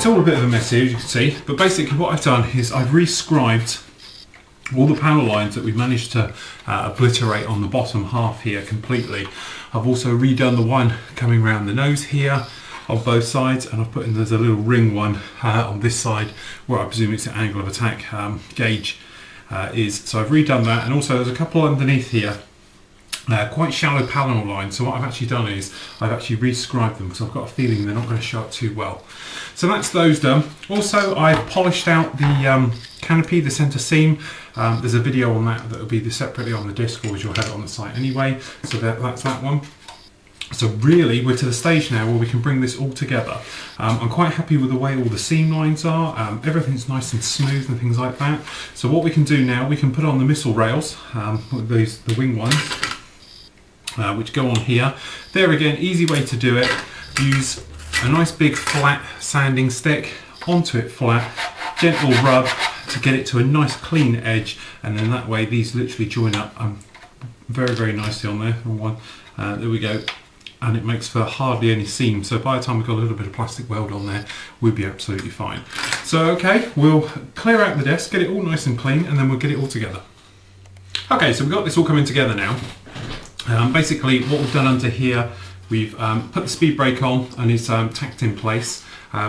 it's all a bit of a mess here, as you can see, but basically what I've done is I've rescribed all the panel lines that we've managed to obliterate on the bottom half here completely. I've also redone the one coming around the nose here on both sides, and I've put in, there's a little ring one on this side where I presume it's the angle of attack gauge is. So I've redone that, and also there's a couple underneath here, quite shallow panel lines. So what I've actually done is I've actually rescribed them because I've got a feeling they're not going to show up too well. So that's those done. Also, I've polished out the canopy, the centre seam. There's a video on that will be separately on the disc, or you'll have it on the site anyway. So that's that one. So really, we're to the stage now where we can bring this all together. I'm quite happy with the way all the seam lines are. Everything's nice and smooth and things like that. So what we can do now, we can put on the missile rails, the wing ones, which go on here. There again, easy way to do it. Use a nice big flat sanding stick onto it flat, gentle rub to get it to a nice clean edge, and then that way these literally join up very, very nicely on there. There we go. And it makes for hardly any seam. So by the time we've got a little bit of plastic weld on there, we'll be absolutely fine. So okay, we'll clear out the desk, get it all nice and clean, and then we'll get it all together. Okay, so we've got this all coming together now. Basically what we've done under here, we've put the speed brake on and it's tacked in place.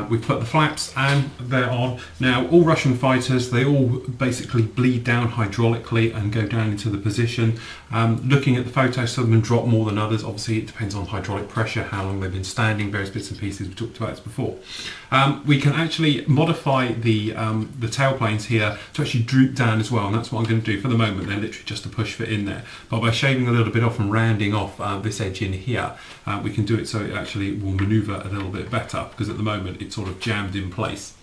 We've put the flaps and they're on. Now all Russian fighters, they all basically bleed down hydraulically and go down into the position. Looking at the photos, some of them drop more than others. Obviously it depends on hydraulic pressure, how long they've been standing, various bits and pieces. We talked about this before. We can actually modify the tail planes here to actually droop down as well, and that's what I'm going to do. For the moment they're literally just a push fit in there, but by shaving a little bit off and rounding off this edge in here, we can do it so it actually will manoeuvre a little bit better, because at the moment it's sort of jammed in place.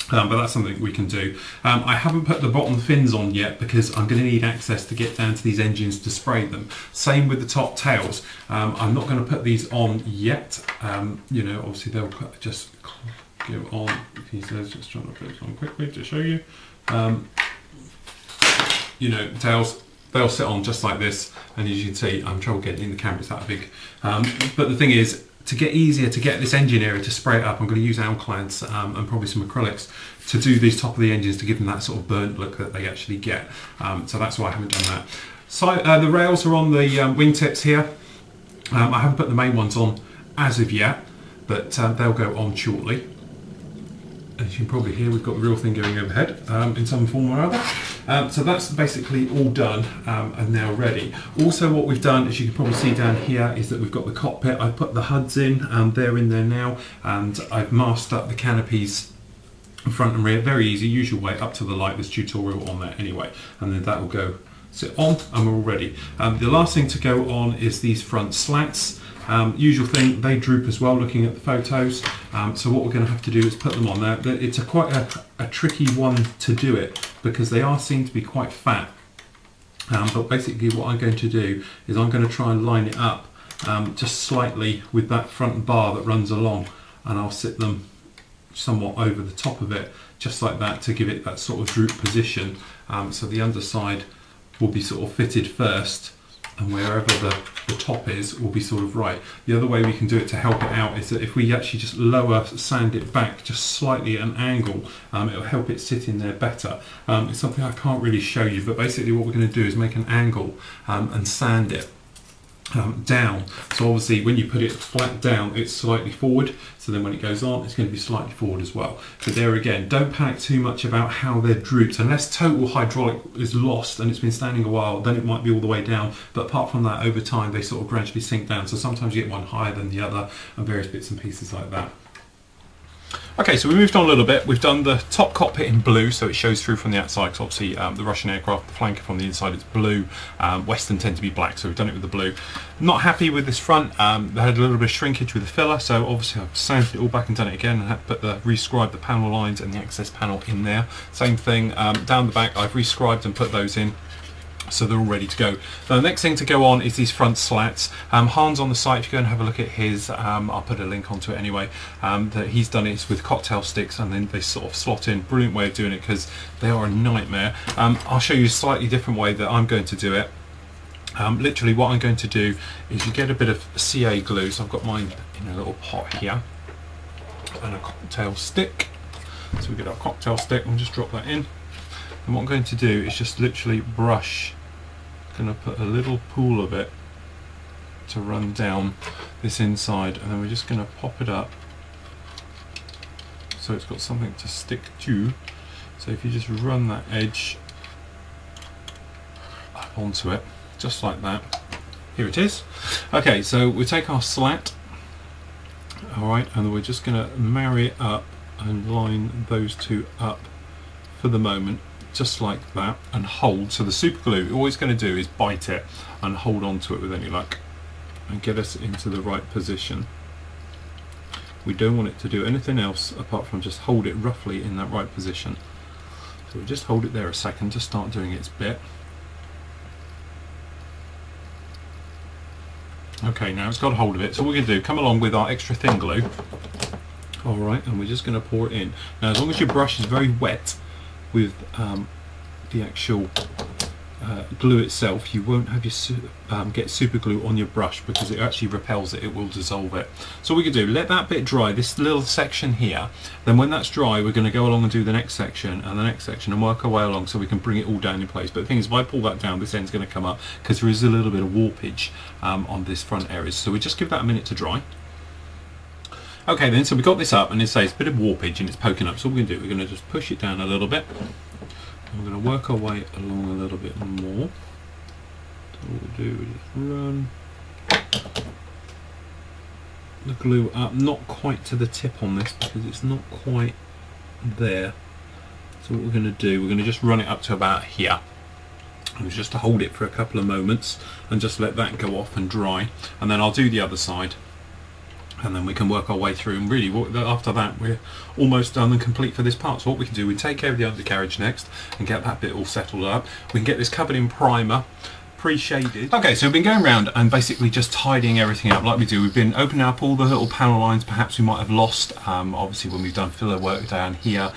But that's something we can do. I haven't put the bottom fins on yet because I'm going to need access to get down to these engines to spray them. Same with the top tails. I'm not going to put these on yet. You know, obviously they'll just go on. He says, just trying to put this on quickly to show you. You know, the tails, they'll sit on just like this, and as you can see, I'm trouble getting in the camera, it's that big. But the thing is, to get easier to get this engine area to spray it up, I'm going to use alkylads and probably some acrylics to do these top of the engines to give them that sort of burnt look that they actually get. So that's why I haven't done that. So the rails are on the wingtips here. I haven't put the main ones on as of yet, but they'll go on shortly. As you can probably hear, we've got the real thing going overhead in some form or other. So that's basically all done and now ready. Also what we've done, as you can probably see down here, is that we've got the cockpit. I've put the HUDs in, they're in there now, and I've masked up the canopies front and rear. Very easy, usual way up to the light. There's tutorial on there anyway, and then that will go sit on and we're all ready. The last thing to go on is these front slats. Usual thing, they droop as well looking at the photos, so what we're going to have to do is put them on there. It's quite a tricky one to do it because they seem to be quite fat, but basically what I'm going to do is I'm going to try and line it up just slightly with that front bar that runs along, and I'll sit them somewhat over the top of it just like that to give it that sort of droop position, so the underside will be sort of fitted first, and wherever the top is will be sort of right. The other way we can do it to help it out is that if we actually just sand it back just slightly at an angle, it'll help it sit in there better. It's something I can't really show you, but basically what we're going to do is make an angle and sand it down. So obviously when you put it flat down, it's slightly forward, so then when it goes on, it's going to be slightly forward as well. But there again, don't panic too much about how they're drooped. Unless total hydraulic is lost and it's been standing a while, then it might be all the way down, but apart from that, over time they sort of gradually sink down. So sometimes you get one higher than the other and various bits and pieces like that. Okay, so we moved on a little bit. We've done the top cockpit in blue, so it shows through from the outside, because obviously the Russian aircraft, the flanker from the inside is blue. Western tend to be black, so we've done it with the blue. Not happy with this front. They had a little bit of shrinkage with the filler, so obviously I've sanded it all back and done it again, and had to put rescribed the panel lines and the access panel in there. Same thing down the back, I've rescribed and put those in, so they're all ready to go. Now, the next thing to go on is these front slats. Hans on the site, if you go and have a look at his, I'll put a link onto it anyway, that he's done it with cocktail sticks, and then they sort of slot in. Brilliant way of doing it because they are a nightmare. I'll show you a slightly different way that I'm going to do it. Literally what I'm going to do is you get a bit of CA glue, so I've got mine in a little pot here. and a cocktail stick. So we get our cocktail stick, and just drop that in. And what I'm going to do is just literally brush. I'm going to put a little pool of it to run down this inside, and then we're just going to pop it up so it's got something to stick to. So if you just run that edge up onto it, just like that. Here it is. Okay, so we take our slat, alright, and we're just going to marry it up and line those two up for the moment, just like that, and hold. So the super glue, all it's going to do is bite it and hold on to it with any luck and get us into the right position. We don't want it to do anything else apart from just hold it roughly in that right position. So we just hold it there a second to start doing its bit. Okay, now it's got a hold of it, so what we're going to do, come along with our extra thin glue. Alright, and we're just going to pour it in. Now as long as your brush is very wet with the actual glue itself, you won't have your get super glue on your brush because it actually repels it, it will dissolve it. So what we can do, let that bit dry, this little section here, then when that's dry we're going to go along and do the next section and the next section and work our way along so we can bring it all down in place. But the thing is, if I pull that down, this end's going to come up because there is a little bit of warpage on this front area. So we just give that a minute to dry. Okay then, so we got this up and it says a bit of warpage and it's poking up. So what we're going to do, we're going to just push it down a little bit. We're going to work our way along a little bit more. So what we'll do is just run the glue up, not quite to the tip on this because it's not quite there. So what we're going to do, we're going to just run it up to about here. And just to hold it for a couple of moments and just let that go off and dry. And then I'll do the other side. And then we can work our way through, and really after that we're almost done and complete for this part. So what we can do, we take care of the undercarriage next and get that bit all settled up. We can get this covered in primer, pre-shaded. Okay, so we've been going around and basically just tidying everything up like we do. We've been opening up all the little panel lines perhaps we might have lost, obviously when we've done filler work down here.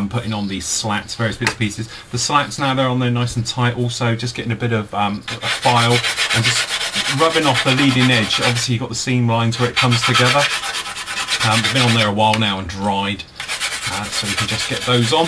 Putting on these slats, various bits and pieces. The slats now, they're on there nice and tight. Also just getting a bit of a file and just rubbing off the leading edge. Obviously you've got the seam lines where it comes together. They've been on there a while now and dried, so we can just get those on.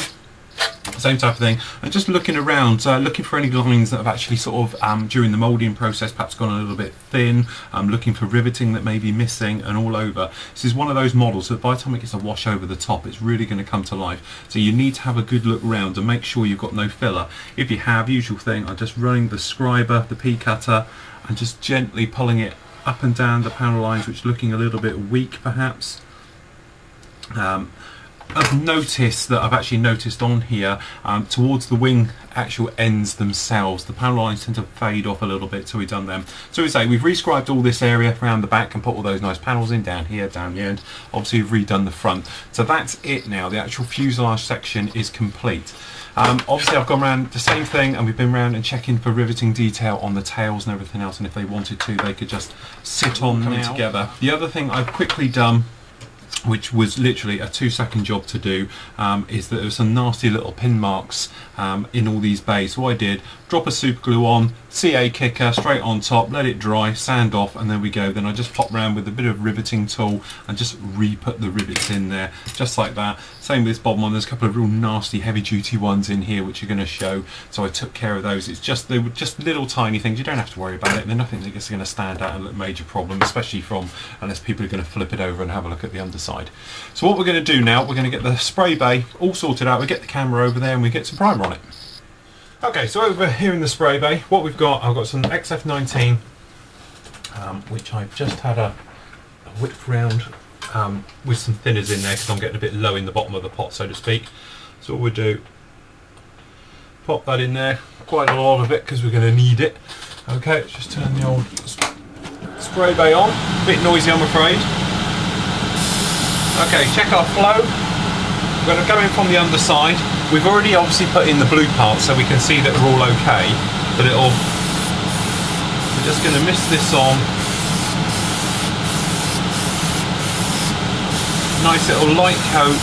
Same type of thing, and just looking around, looking for any lines that have actually sort of during the moulding process perhaps gone a little bit thin, looking for riveting that may be missing, and all over. This is one of those models that by the time it gets a wash over the top it's really going to come to life, so you need to have a good look around and make sure you've got no filler. If you have, usual thing, I'm just running the scriber, the P cutter, and just gently pulling it up and down the panel lines which are looking a little bit weak perhaps. I've noticed that I've actually noticed on here towards the wing actual ends themselves, the panel lines tend to fade off a little bit, so we've done them. So we say we've rescribed all this area around the back and put all those nice panels in down here, down the end. Obviously we've redone the front. So that's it now, the actual fuselage section is complete. Obviously I've gone around the same thing and we've been around and checking for riveting detail on the tails and everything else, and if they wanted to they could just sit on coming together. The other thing I've quickly done, which was literally a 2-second job to do, is that there were some nasty little pin marks in all these bays. So what I did, drop a super glue on, CA kicker straight on top, let it dry, sand off, and there we go. Then I just pop around with a bit of riveting tool and just re-put the rivets in there, just like that. Same with this bottom one, there's a couple of real nasty heavy duty ones in here which are going to show, so I took care of those. It's just, they were just little tiny things, you don't have to worry about it, they're nothing that's going to stand out and look major problem, especially unless people are going to flip it over and have a look at the underside. So what we're going to do now, we're going to get the spray bay all sorted out, we get the camera over there and we get some primer on it. Okay, so over here in the spray bay, what we've got, I've got some XF19, which I've just had a whip round with some thinners in there because I'm getting a bit low in the bottom of the pot, so to speak. So what we'll do, pop that in there, quite a lot of it because we're going to need it. Okay, let's just turn the old spray bay on, a bit noisy I'm afraid. Okay, check our flow. We're going to go in from the underside. We've already obviously put in the blue part so we can see that we're all okay, but we're just going to mist this on. Nice little light coat.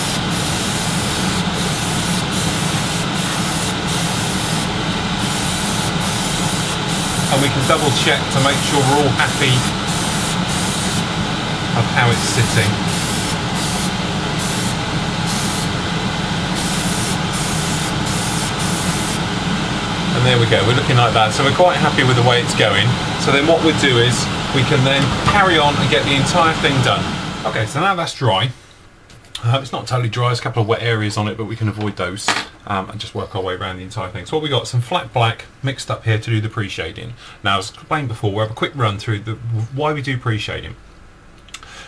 And we can double check to make sure we're all happy of how it's sitting. And there we go, we're looking like that. So we're quite happy with the way it's going. So then what we'll do is we can then carry on and get the entire thing done. Okay, so now that's dry. It's not totally dry, there's a couple of wet areas on it, but we can avoid those and just work our way around the entire thing. So what we got, some flat black mixed up here to do the pre-shading. Now, as explained before, we'll have a quick run through why we do pre-shading.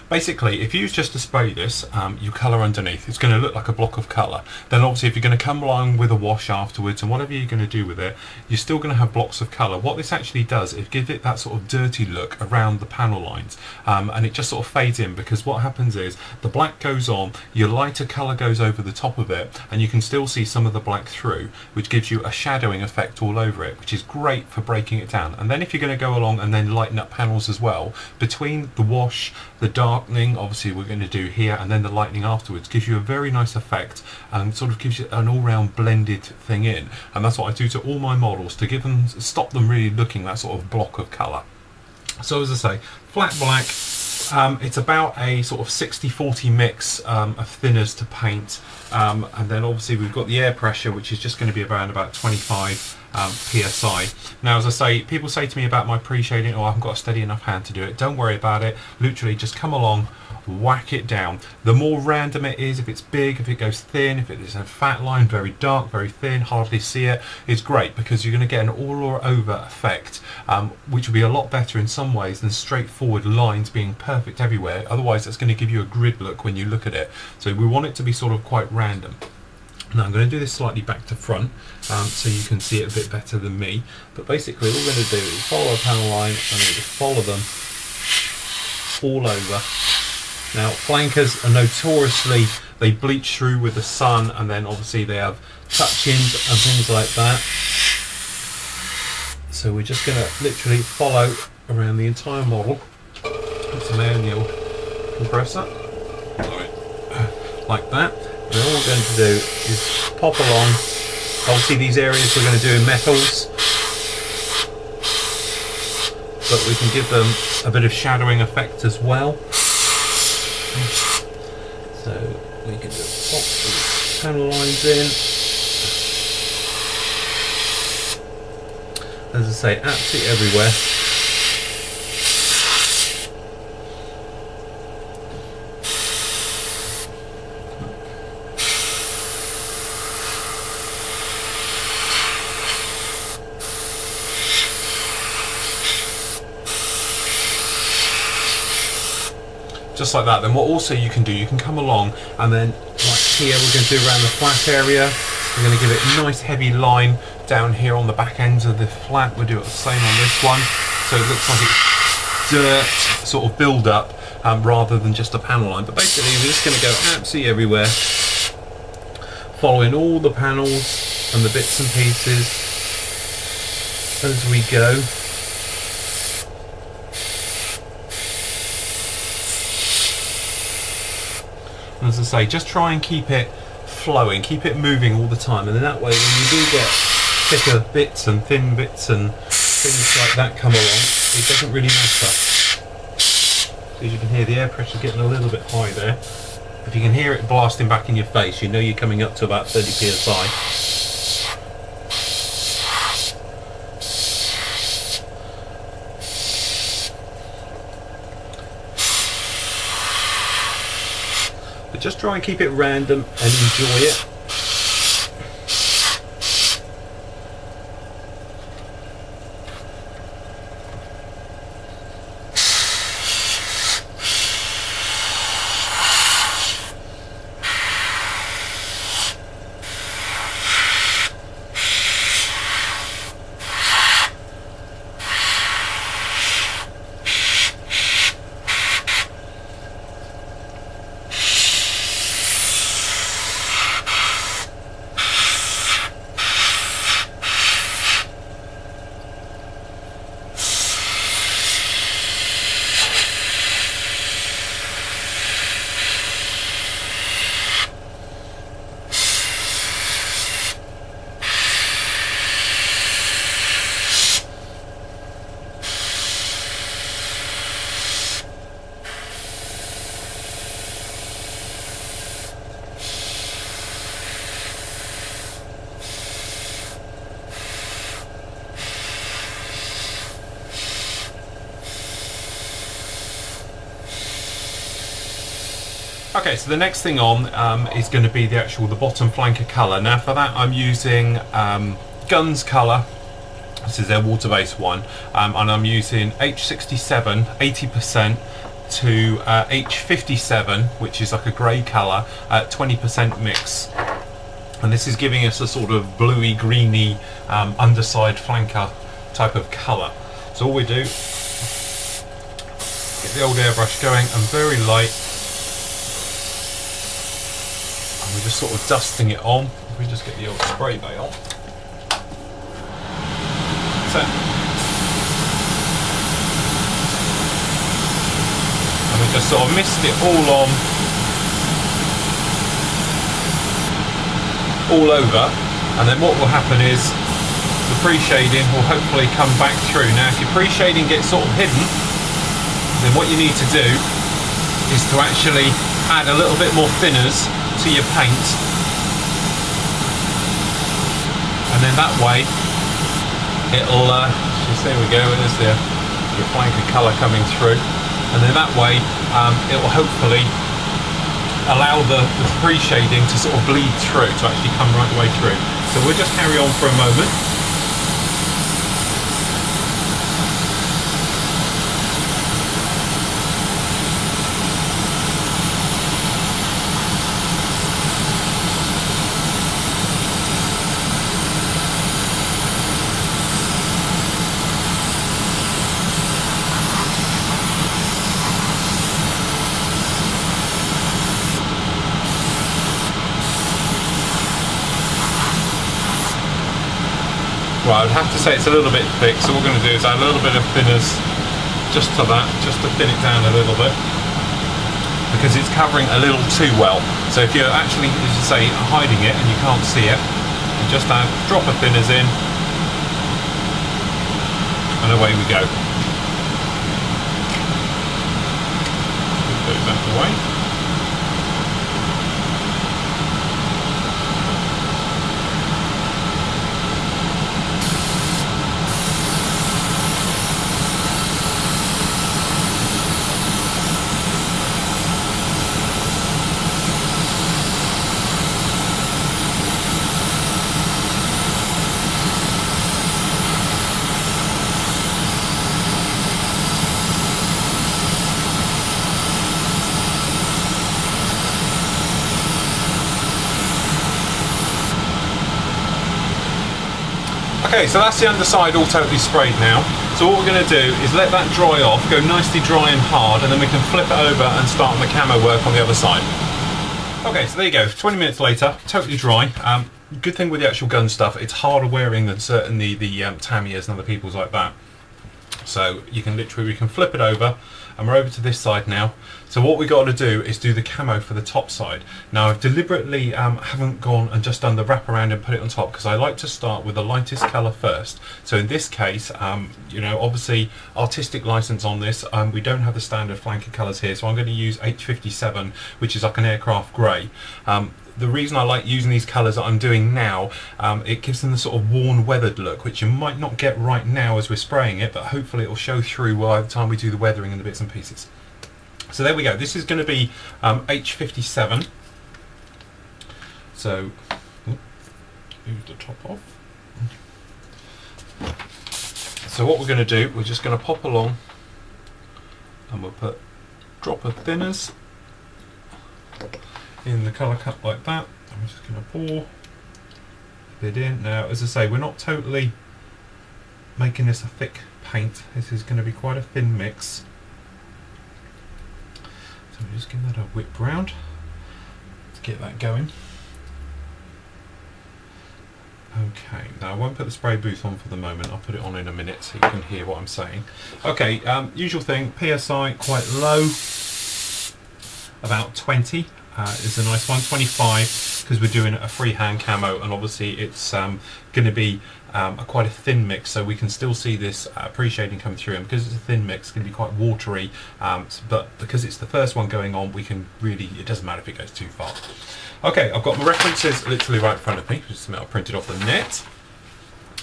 Basically, if you use just to spray this, you colour underneath. It's going to look like a block of colour. Then obviously if you're going to come along with a wash afterwards and whatever you're going to do with it, you're still going to have blocks of colour. What this actually does is give it that sort of dirty look around the panel lines, and it just sort of fades in, because what happens is the black goes on, your lighter colour goes over the top of it, and you can still see some of the black through, which gives you a shadowing effect all over it, which is great for breaking it down. And then if you're going to go along and then lighten up panels as well, between the wash, the darkening, obviously we're going to do here, and then the lightening afterwards, gives you a very nice effect and sort of gives you an all-round blended thing in. And that's what I do to all my models, to give them, stop them really looking that sort of block of colour. So as I say, flat black, it's about a sort of 60-40 mix of thinners to paint, and then obviously we've got the air pressure, which is just going to be around about 25 psi. Now, as I say, people say to me about my pre-shading, oh, I haven't got a steady enough hand to do it. Don't worry about it. Literally just come along, whack it down. The more random it is, if it's big, if it goes thin, if it is a fat line, very dark, very thin, hardly see it, it's great, because you're going to get an all-over effect, which will be a lot better in some ways than straightforward lines being perfect everywhere. Otherwise, that's going to give you a grid look when you look at it. So we want it to be sort of quite random. Now I'm going to do this slightly back to front, so you can see it a bit better than me. But basically all we're going to do is follow a panel line and we just follow them all over. Now flankers are notoriously, they bleach through with the sun, and then obviously they have touch-ins and things like that. So we're just going to literally follow around the entire model. Put some air in the old compressor, like that. And all we're going to do is pop along. Obviously these areas we're going to do in metals, but we can give them a bit of shadowing effect as well. So we can just pop the panel lines in. As I say, absolutely everywhere. Just like that. Then what also you can do, you can come along and then, like here, we're going to do around the flat area. We're going to give it a nice heavy line down here on the back ends of the flat. We'll do it the same on this one, so it looks like it's dirt sort of build up rather than just a panel line. But basically we're just going to go absolutely everywhere, following all the panels and the bits and pieces as we go. As I say, just try and keep it flowing, keep it moving all the time, and then that way when you do get thicker bits and thin bits and things like that come along, it doesn't really matter. So as you can hear, the air pressure getting a little bit high there. If you can hear it blasting back in your face, you know you're coming up to about 30 psi. Just try and keep it random and enjoy it. Okay, so the next thing on is going to be the bottom flanker colour. Now for that I'm using Guns colour. This is their water-based one, and I'm using H67 80% to H57, which is like a grey colour, 20% mix. And this is giving us a sort of bluey, greeny underside flanker type of colour. So all we do, get the old airbrush going and very light, and we're just sort of dusting it on. If we just get the old spray bay on. So, and we just sort of mist it all on, all over, and then what will happen is the pre-shading will hopefully come back through. Now if your pre-shading gets sort of hidden, then what you need to do is to actually add a little bit more thinners to your paint, and then that way it'll just, there we go, there's your flanker colour coming through, and then that way it will hopefully allow the pre-shading to sort of bleed through, to actually come right the way through. So we'll just carry on for a moment. Right, I'd have to say it's a little bit thick, so what we're going to do is add a little bit of thinners just to that, just to thin it down a little bit, because it's covering a little too well. So if you're actually, as you say, hiding it and you can't see it, you just add a drop of thinners in, and away we go. Put that away. Okay, so that's the underside all totally sprayed now. So what we're going to do is let that dry off, go nicely dry and hard, and then we can flip it over and start the camo work on the other side. Okay, so there you go, 20 minutes later, totally dry. Good thing with the actual gun stuff, it's harder wearing than certainly the Tamiya's and other people's like that. So you can literally, we can flip it over, and we're over to this side now. So what we got to do is do the camo for the top side. Now I've deliberately haven't gone and just done the wraparound and put it on top, because I like to start with the lightest colour first. So in this case, you know, obviously artistic license on this, we don't have the standard flanker colours here, so I'm going to use H57, which is like an aircraft grey. The reason I like using these colours that I'm doing now, it gives them the sort of worn, weathered look, which you might not get right now as we're spraying it, but hopefully it will show through by the time we do the weathering and the bits and pieces. So there we go, this is going to be H57. So, move the top off. So what we're going to do, we're just going to pop along, and we'll put a drop of thinners in the colour cup like that. I'm just going to pour a bit in. Now, as I say, we're not totally making this a thick paint. This is going to be quite a thin mix. So we'll just give that a whip round to get that going. Okay, now I won't put the spray booth on for the moment. I'll put it on in a minute so you can hear what I'm saying. Okay, usual thing, PSI quite low, about 20. Is a nice one, 25, because we're doing a freehand camo, and obviously it's going to be quite a thin mix, so we can still see this pre-shading come through, and because it's a thin mix, it's going to be quite watery, but because it's the first one going on, we can really, it doesn't matter if it goes too far. Okay, I've got my references literally right in front of me, just something I printed off the net.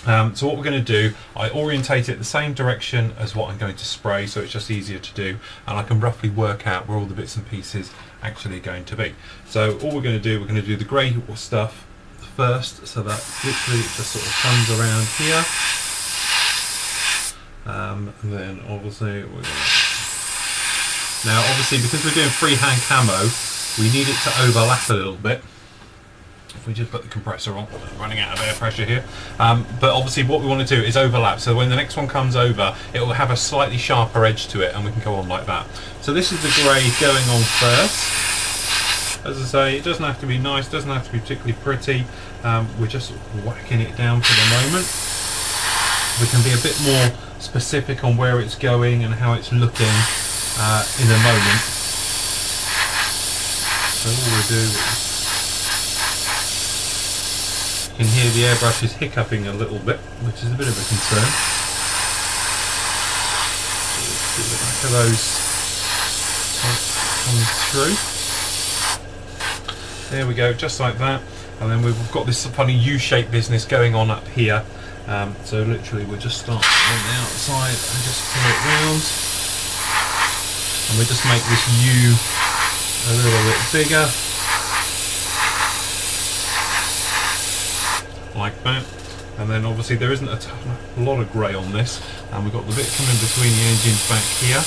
So what we're going to do, I orientate it the same direction as what I'm going to spray, so it's just easier to do, and I can roughly work out where all the bits and pieces actually are going to be. So all we're going to do, we're going to do the grey stuff first, so that literally it just sort of comes around here, and then obviously we're going to... Now obviously because we're doing freehand camo, we need it to overlap a little bit. If we just put the compressor on, we're running out of air pressure here. But obviously what we want to do is overlap, so when the next one comes over, it will have a slightly sharper edge to it, and we can go on like that. So this is the grey going on first. As I say, it doesn't have to be nice, doesn't have to be particularly pretty. We're just whacking it down for the moment. We can be a bit more specific on where it's going and how it's looking in a moment. So all we do is... You can hear the airbrush is hiccuping a little bit, which is a bit of a concern. See the back of those coming through. There we go, just like that. And then we've got this funny U-shaped business going on up here. So literally we'll just start on the outside and just pull it round. And we just make this U a little bit bigger. Like that, and then obviously there isn't a lot of grey on this, and we've got the bit coming between the engines back here.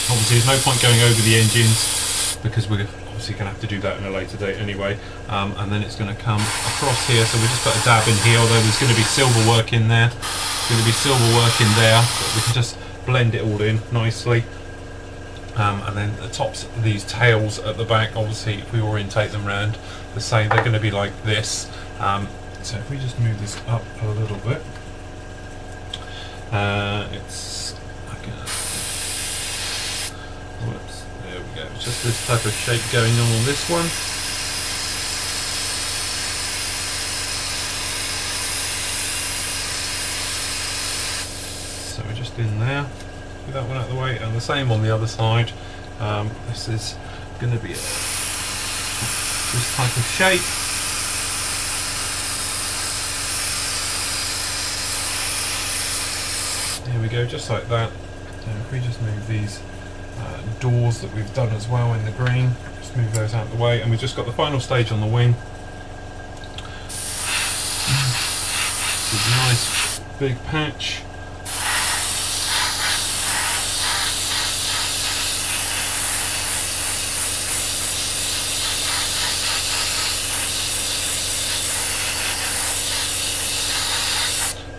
Obviously there's no point going over the engines because we're obviously going to have to do that in a later date anyway, and then it's going to come across here, so we just put a dab in here, although there's going to be silver work in there, but we can just blend it all in nicely. And then the tops of these tails at the back, obviously if we orientate them round the same, they're going to be like this. So if we just move this up a little bit, it's like whoops, there we go. It's just this type of shape going on this one. So we're just in there. Get that one out of the way, and the same on the other side. This is going to be this type of shape. Here we go, just like that. And if we just move these doors that we've done as well in the green, just move those out of the way, and we've just got the final stage on the wing. This is a nice big patch.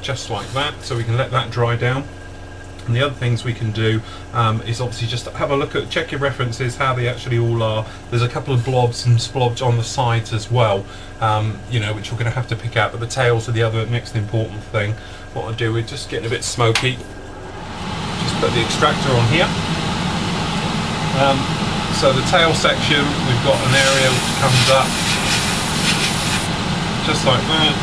Just like that, so we can let that dry down. And the other things we can do is obviously just have a look at, check your references, how they actually all are. There's a couple of blobs and splodge on the sides as well, you know, which we're going to have to pick out, but the tails are the other next important thing. What I'll do is just getting a bit smoky, just put the extractor on here. So the tail section, we've got an area which comes up just like that.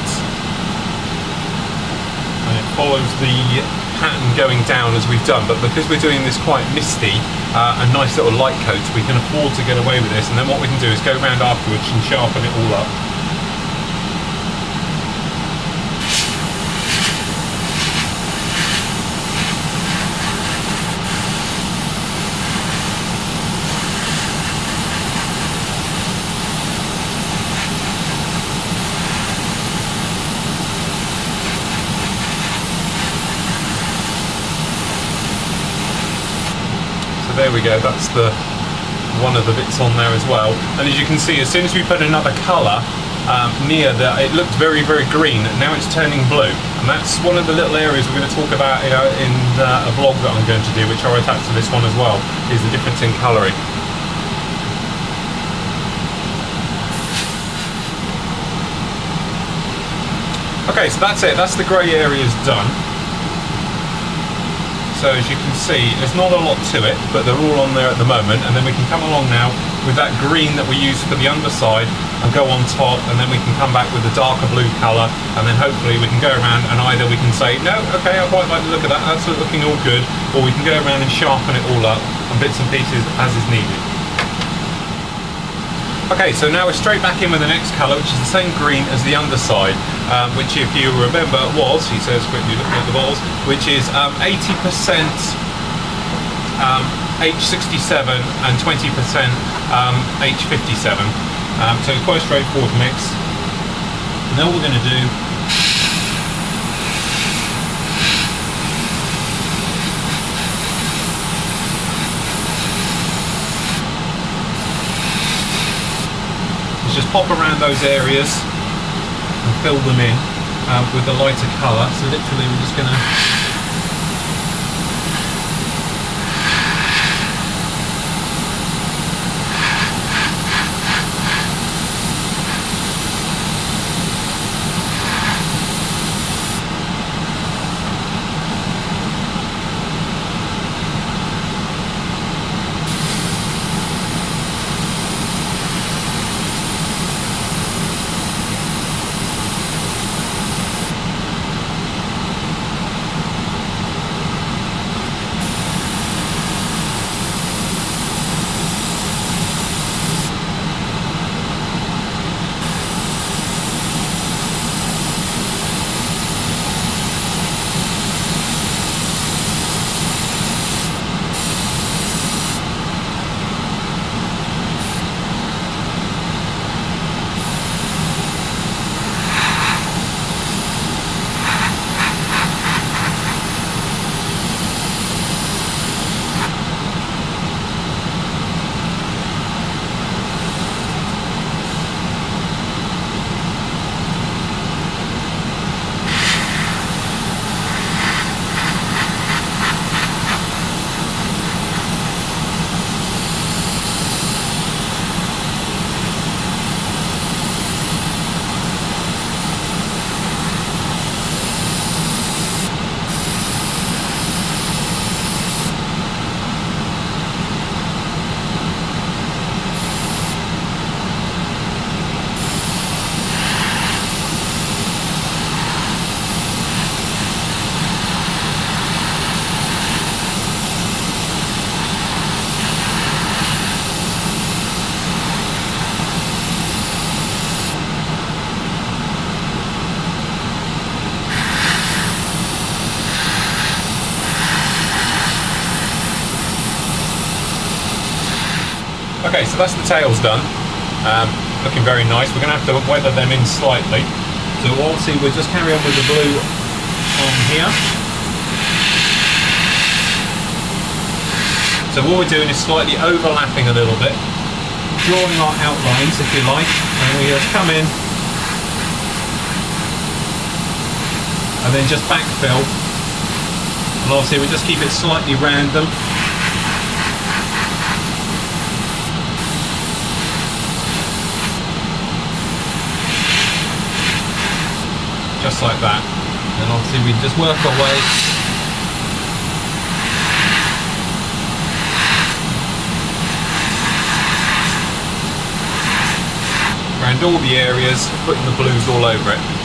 And it follows the pattern going down as we've done, but because we're doing this quite misty and nice little light coats, we can afford to get away with this, and then what we can do is go around afterwards and sharpen it all up. There we go, that's the one of the bits on there as well. And as you can see, as soon as we put another colour near that, it looked very, very green. Now it's turning blue, and that's one of the little areas we're going to talk about in a vlog that I'm going to do, which I'll attach to this one as well, is the difference in colouring. Okay, so that's it, that's the grey areas done. So as you can see, there's not a lot to it, but they're all on there at the moment, and then we can come along now with that green that we used for the underside and go on top, and then we can come back with a darker blue colour, and then hopefully we can go around and either we can say, no, okay, I quite like the look of that, that's looking all good, or we can go around and sharpen it all up and bits and pieces as is needed. Okay, so now we're straight back in with the next colour, which is the same green as the underside. which if you remember was, he says quickly looking at the bottles, which is 80% H67 and 20% H57. So it's quite a straightforward mix. Now what we're going to do is just pop around those areas and fill them in with the lighter colour. So literally we're just going to Okay, so that's the tails done. Looking very nice. We're going to have to weather them in slightly. So obviously we'll just carry on with the blue on here. So what we're doing is slightly overlapping a little bit, drawing our outlines if you like, and we just come in and then just backfill. And obviously we just keep it slightly random. Just like that, and obviously we just work our way around all the areas, putting the blues all over it.